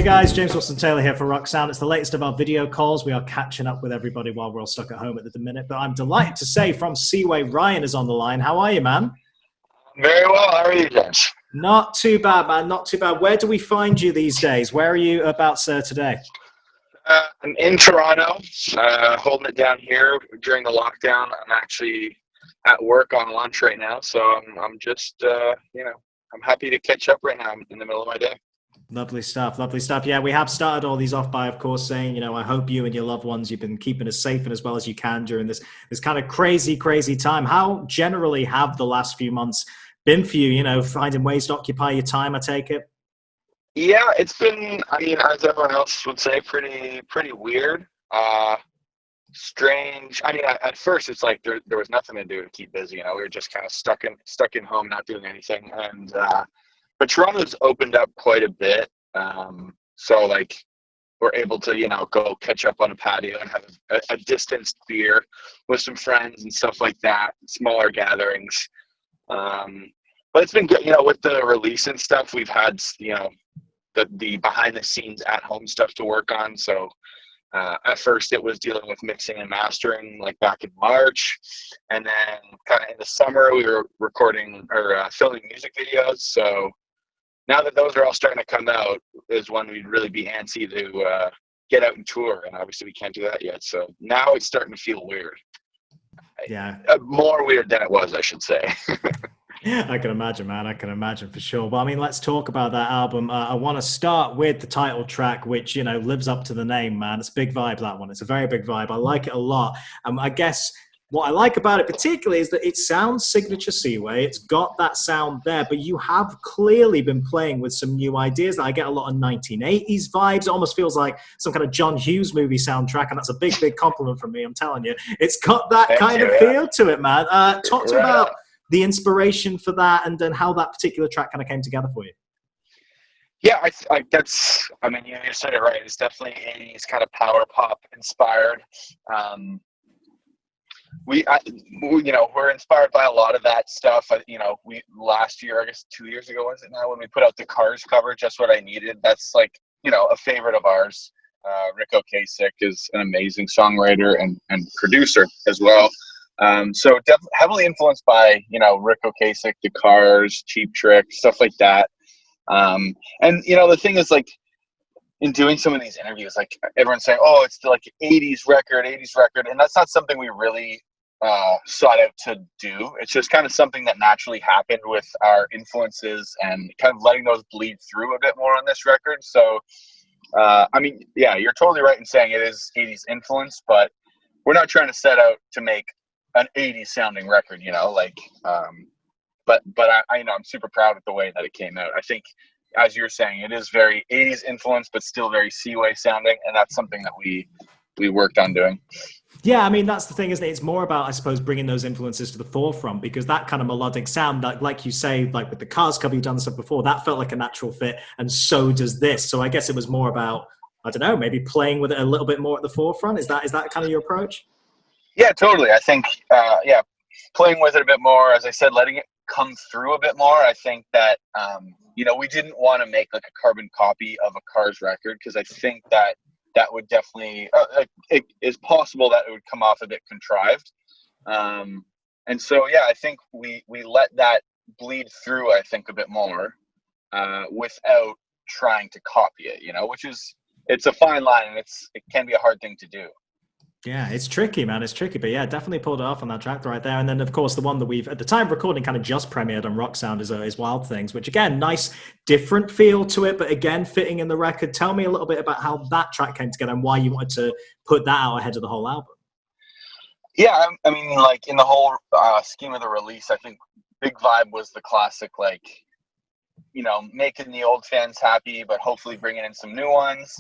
guys, James Wilson Taylor here for Rock Sound. It's the latest of our video calls. We are catching up with everybody while we're all stuck at home at the minute. But I'm delighted to say from Seaway, Ryan is on the line. How are you, man? Very well. How are you, James? Not too bad, man. Not too bad. Where do we find you these days? Where are you about, sir, today? I'm in Toronto, holding it down here during the lockdown. I'm actually at work on lunch right now, so I'm just, I'm happy to catch up right now. I'm in the middle of my day. Lovely stuff. Lovely stuff. Yeah, we have started all these off by, of course, saying, I hope you and your loved ones, you've been keeping as safe and as well as you can during this kind of crazy time. How generally have the last few months been for you, finding ways to occupy your time, I take it? Yeah, it's been, as everyone else would say, pretty weird. Strange. At first it's like there was nothing to do to keep busy. We were just kind of stuck in home, not doing anything. And but Toronto's opened up quite a bit. So like we're able to, go catch up on a patio and have a distanced beer with some friends and stuff like that, smaller gatherings. But it's been good, with the release and stuff. We've had, the behind the scenes at home stuff to work on. So at first it was dealing with mixing and mastering like back in March. And then kind of in the summer we were recording or filming music videos. So now that those are all starting to come out is when we'd really be antsy to get out and tour. And obviously we can't do that yet. So now it's starting to feel weird. Yeah. More weird than it was, I should say. I can imagine, man. I can imagine for sure. Well, let's talk about that album. I want to start with the title track, which, lives up to the name, man. It's a big vibe, that one. It's a very big vibe. I like it a lot. I guess what I like about it particularly is that it sounds signature Seaway. It's got that sound there, but you have clearly been playing with some new ideas. I get a lot of 1980s vibes. It almost feels like some kind of John Hughes movie soundtrack, and that's a big, big compliment from me, I'm telling you. It's got that kind of feel to it, man. Talk to me about the inspiration for that and then how that particular track kind of came together for you. Yeah, you said it right. It's definitely 80s kind of power pop inspired. We're inspired by a lot of that stuff. We last year, I guess 2 years ago, was it now, when we put out the Cars cover, Just What I Needed. That's like, a favorite of ours. Rick Ocasek is an amazing songwriter and producer as well. So heavily influenced by, Rick Ocasek, the Cars, Cheap Trick, stuff like that. And the thing is, like, in doing some of these interviews, like everyone's saying, oh, it's the 80s record. And that's not something we really sought out to do. It's just kind of something that naturally happened with our influences and kind of letting those bleed through a bit more on this record. So, you're totally right in saying it is 80s influence, but we're not trying to set out to make an 80s sounding record, but I'm super proud of the way that it came out. I think, as you're saying, it is very 80s influence, but still very Seaway sounding. And that's something that we worked on doing. Yeah, that's the thing, isn't it? It's more about, I suppose, bringing those influences to the forefront, because that kind of melodic sound, like you say, like with the Cars cover, you've done stuff before, that felt like a natural fit. And so does this. So I guess it was more about, I don't know, maybe playing with it a little bit more at the forefront. Is that kind of your approach? Yeah, totally. I think, playing with it a bit more, as I said, letting it come through a bit more. I think that, we didn't want to make like a carbon copy of a Cars record, because I think that would definitely, it is possible that it would come off a bit contrived. And so, I think we let that bleed through, I think, a bit more without trying to copy it, it's a fine line, and it can be a hard thing to do. Yeah, it's tricky, man. It's tricky. But yeah, definitely pulled it off on that track right there. And then, of course, the one that we've, at the time of recording, kind of just premiered on Rock Sound is Wild Things, which, again, nice, different feel to it, but again, fitting in the record. Tell me a little bit about how that track came together and why you wanted to put that out ahead of the whole album. Yeah, in the whole scheme of the release, I think Big Vibe was the classic, making the old fans happy, but hopefully bringing in some new ones.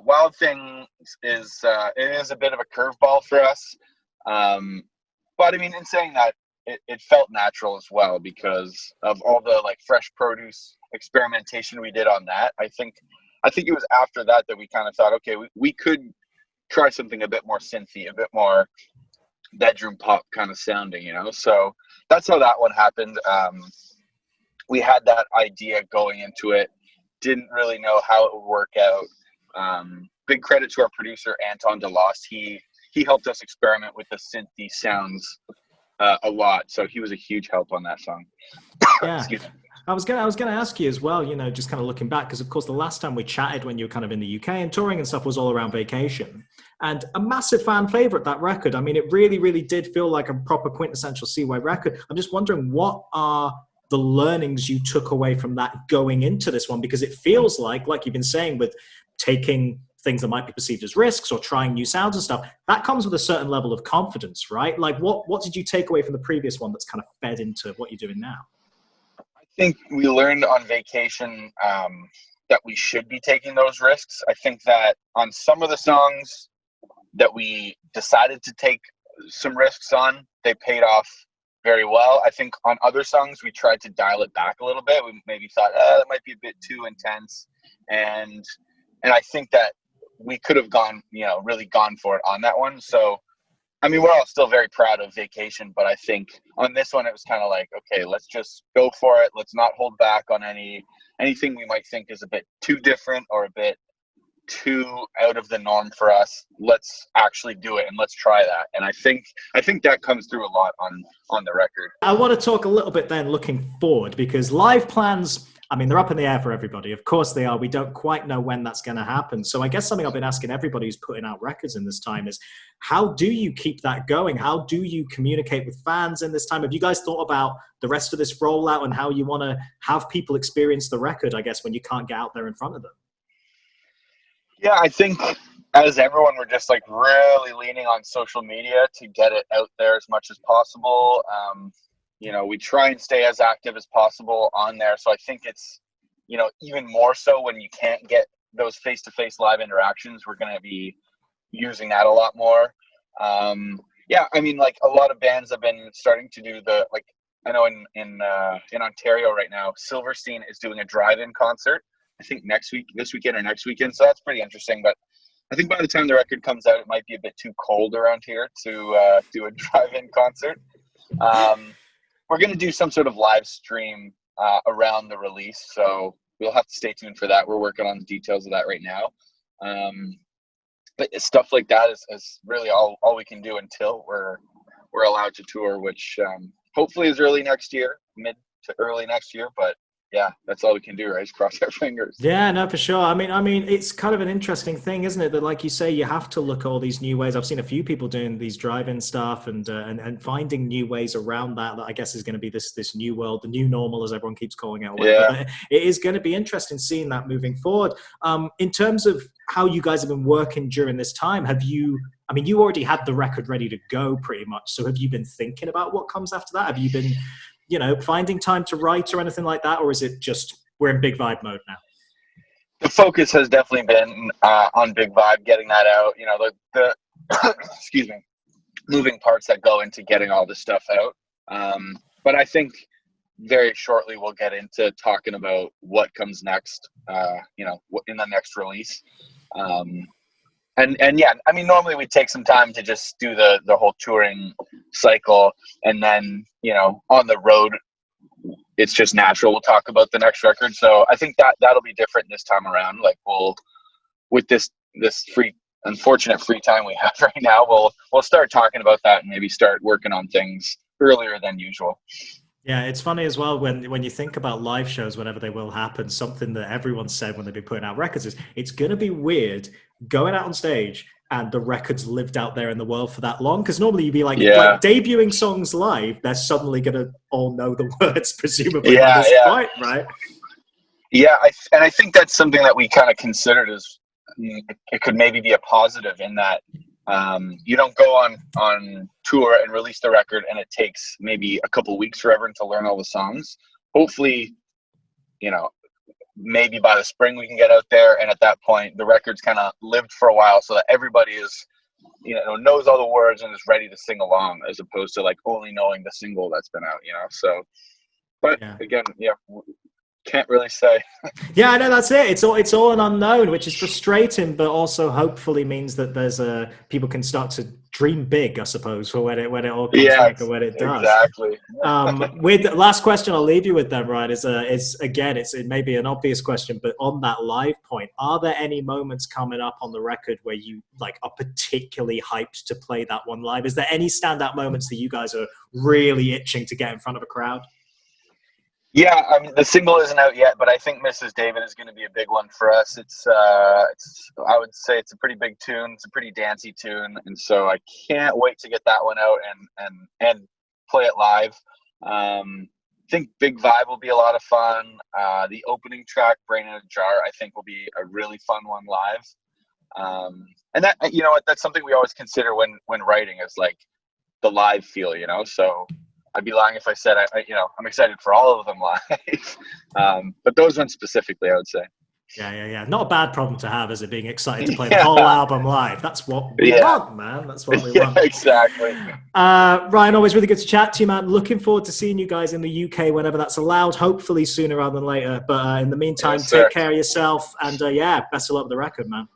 Wild Thing is it is a bit of a curveball for us, but in saying that, it felt natural as well because of all the fresh produce experimentation we did on that. I think it was after that we kind of thought, okay, we could try something a bit more synthy, a bit more bedroom pop kind of sounding, So that's how that one happened. We had that idea going into it. didn't really know how it would work out. Big credit to our producer Anton DeLost. He helped us experiment with the synthy sounds a lot, so he was a huge help on that song. Yeah. Excuse me. I was gonna ask you as well, just kind of looking back, because of course the last time we chatted when you were kind of in the UK and touring and stuff was all around Vacation. And a massive fan favorite, that record. I mean, it really, really did feel like a proper quintessential Seaway record. I'm just wondering, what are the learnings you took away from that going into this one? Because it feels like you've been saying, with taking things that might be perceived as risks or trying new sounds and stuff, that comes with a certain level of confidence, right? Like what did you take away from the previous one that's kind of fed into what you're doing now? I think we learned on Vacation that we should be taking those risks. I think that on some of the songs that we decided to take some risks on, they paid off very well. I think on other songs we tried to dial it back a little bit. We maybe thought that might be a bit too intense, and I think that we could have really gone for it on that one. So I mean, we're all still very proud of Vacation, but I think on this one it was kind of like, okay, let's just go for it. Let's not hold back on anything we might think is a bit too different or a bit too out of the norm for us. Let's actually do it and let's try that. And I think that comes through a lot on the record. I want to talk a little bit then looking forward, because live plans, I mean, they're up in the air for everybody. Of course they are. We don't quite know when that's going to happen. So I guess something I've been asking everybody who's putting out records in this time is, how do you keep that going? How do you communicate with fans in this time? Have you guys thought about the rest of this rollout and how you want to have people experience the record, I guess, when you can't get out there in front of them? Yeah, I think as everyone, we're just like really leaning on social media to get it out there as much as possible. We try and stay as active as possible on there. So I think it's, even more so when you can't get those face-to-face live interactions, we're going to be using that a lot more. Yeah, I mean, like a lot of bands have been starting to do I know in Ontario right now, Silverstein is doing a drive-in concert. I think this weekend or next weekend. So that's pretty interesting. But I think by the time the record comes out, it might be a bit too cold around here to do a drive-in concert. We're going to do some sort of live stream around the release. So we'll have to stay tuned for that. We're working on the details of that right now. But stuff like that is really all we can do until we're allowed to tour, which hopefully is early next year, mid to early next year. But yeah, that's all we can do, right? Just cross our fingers. Yeah, no, for sure. I mean, it's kind of an interesting thing, isn't it? That, like you say, you have to look at all these new ways. I've seen a few people doing these drive-in stuff and finding new ways around that I guess is going to be this new world, the new normal, as everyone keeps calling it. Yeah. But it is going to be interesting seeing that moving forward. In terms of how you guys have been working during this time, you already had the record ready to go pretty much. So have you been thinking about what comes after that? Have you been finding time to write or anything like that? Or is it just, we're in big vibe mode now? The focus has definitely been on Big Vibe, getting that out, the excuse me, moving parts that go into getting all this stuff out. But I think very shortly we'll get into talking about what comes next, in the next release. And yeah, I mean, normally we take some time to just do the whole touring cycle, and then, on the road, it's just natural. We'll talk about the next record. So I think that'll be different this time around. Like with this unfortunate free time we have right now, we'll start talking about that and maybe start working on things earlier than usual. Yeah, it's funny as well when you think about live shows, whenever they will happen, something that everyone said when they've been putting out records is, it's going to be weird going out on stage and the record's lived out there in the world for that long. Because normally you'd be like debuting songs live, they're suddenly going to all know the words, presumably, by this point, right? Yeah, I think that's something that we kind of considered as, it could maybe be a positive in that you don't go on tour and release the record and it takes maybe a couple weeks for everyone to learn all the songs. Hopefully, maybe by the spring we can get out there, and at that point the record's kind of lived for a while, so that everybody is, knows all the words and is ready to sing along, as opposed to like only knowing the single that's been out. So, but again, can't really say. Yeah, I know, that's it. It's all an unknown, which is frustrating, but also hopefully means that there's people can start to dream big, I suppose, for when it all comes Yeah, back and when it does. exactly. With the last question I'll leave you with then, Ryan, is again, it may be an obvious question, but on that live point, are there any moments coming up on the record where you like are particularly hyped to play that one live? Is there any standout moments that you guys are really itching to get in front of a crowd? Yeah, I mean the single isn't out yet, but I think Mrs. David is going to be a big one for us. It's I would say it's a pretty big tune. It's a pretty dancey tune, and so I can't wait to get that one out and play it live. I think Big Vibe will be a lot of fun. The opening track, Brain in a Jar, I think will be a really fun one live. And that, you know, that's something we always consider when writing is like the live feel, you know. So I'd be lying if I said I'm excited for all of them live. But those ones specifically, I would say. Yeah. Not a bad problem to have, is it, being excited to play the Yeah. whole album live? That's what we want, man. That's what we want. Exactly. Ryan, always really good to chat to you, man. Looking forward to seeing you guys in the UK whenever that's allowed, hopefully sooner rather than later. But in the meantime, Yes, take care of yourself. And best of luck with the record, man.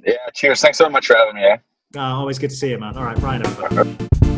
Yeah, cheers. Thanks so much for having me. Always good to see you, man. All right, Ryan, over.